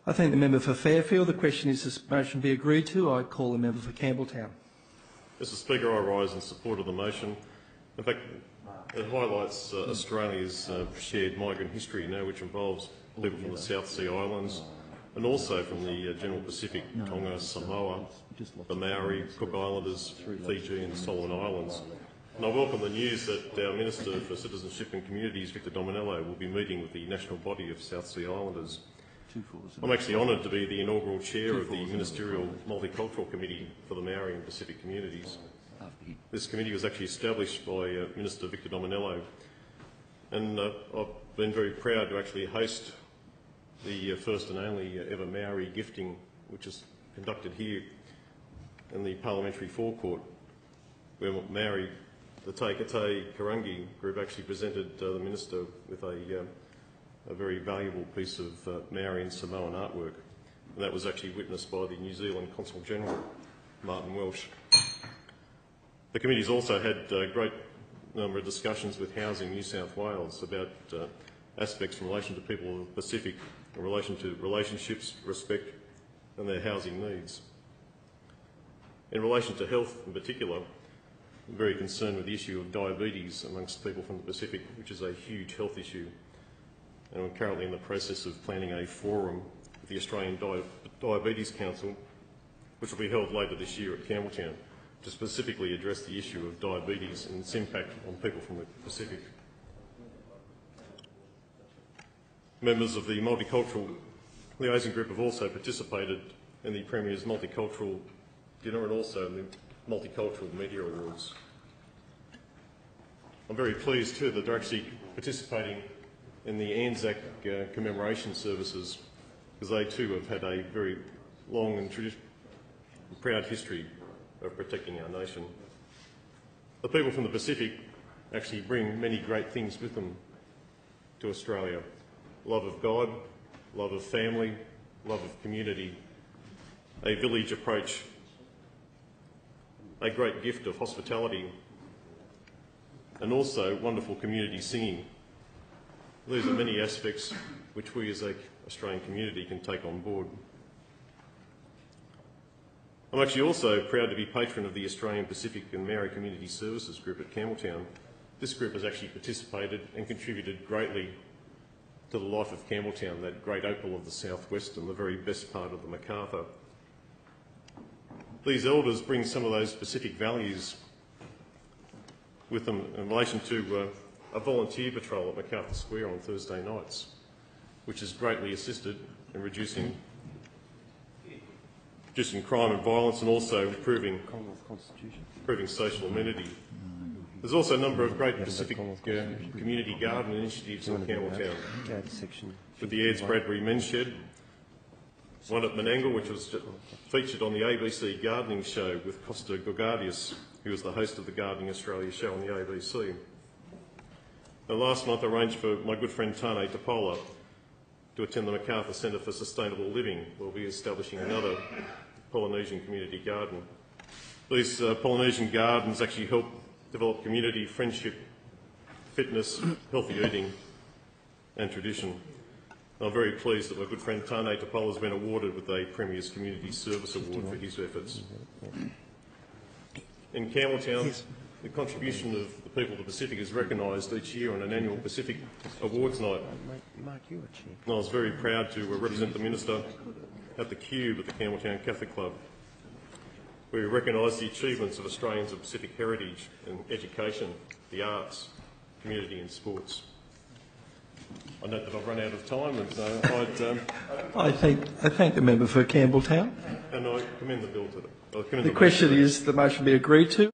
I thank the member for Fairfield. The question is this motion be agreed to. I call the member for Campbelltown. Mr Speaker, I rise in support of the motion. In fact, it highlights Australia's shared migrant history now, which involves people from the South Sea Islands and also from the general Pacific, Tonga, Samoa, the Maori, Cook Islanders, Fiji and Solomon Islands. And I welcome the news that our Minister for Citizenship and Communities, Victor Dominello, will be meeting with the national body of South Sea Islanders. I'm actually honoured to be the inaugural chair of the Ministerial Multicultural Committee for the Maori and Pacific Communities. This committee was actually established by Minister Victor Dominello, and I've been very proud to actually host the first and only ever Maori gifting, which is conducted here in the parliamentary forecourt, where Maori, the Te Kete Kahurangi group, actually presented the Minister with a very valuable piece of Maori and Samoan artwork, and that was actually witnessed by the New Zealand Consul-General, Martin Welsh. The committee's also had a great number of discussions with Housing New South Wales about aspects in relation to people of the Pacific, in relation to relationships, respect and their housing needs. In relation to health in particular, I'm very concerned with the issue of diabetes amongst people from the Pacific, which is a huge health issue. And we're currently in the process of planning a forum with the Australian Diabetes Council, which will be held later this year at Campbelltown, to specifically address the issue of diabetes and its impact on people from the Pacific. Members of the Multicultural Liaison Group have also participated in the Premier's Multicultural Dinner and also in the Multicultural Media Awards. I'm very pleased too that they're actually participating in the Anzac commemoration services, because they too have had a very long and proud history of protecting our nation. The people from the Pacific actually bring many great things with them to Australia: love of God, love of family, love of community, a village approach, a great gift of hospitality, and also wonderful community singing. These are many aspects which we as an Australian community can take on board. I'm actually also proud to be patron of the Australian Pacific and Maori Community Services Group at Campbelltown. This group has actually participated and contributed greatly to the life of Campbelltown, that great opal of the southwest and the very best part of the Macarthur. These elders bring some of those Pacific values with them in relation to a volunteer patrol at Macarthur Square on Thursday nights, which has greatly assisted in reducing crime and violence and also improving social amenity. There's also a number of great Pacific community garden initiatives in Campbelltown, with the Aids Bradbury Men's Shed, one at Menangle, which was featured on the ABC gardening show with Costa Gorgadius, who was the host of the Gardening Australia show on the ABC. And last month I arranged for my good friend Tane Tapola to attend the Macarthur Centre for Sustainable Living. We'll be establishing another Polynesian community garden. These Polynesian gardens actually help develop community, friendship, fitness, healthy eating and tradition. And I'm very pleased that my good friend Tane Tapola has been awarded with a Premier's Community Service Award for his efforts. In Campbelltown, the contribution of the people of the Pacific is recognised each year on an annual Pacific Awards night. And I was very proud to represent the Minister at the Cube at the Campbelltown Catholic Club, where we recognise the achievements of Australians of Pacific heritage in education, the arts, community and sports. I note that I've run out of time, and I thank the member for Campbelltown. And I commend the bill to them. The question is the motion be agreed to.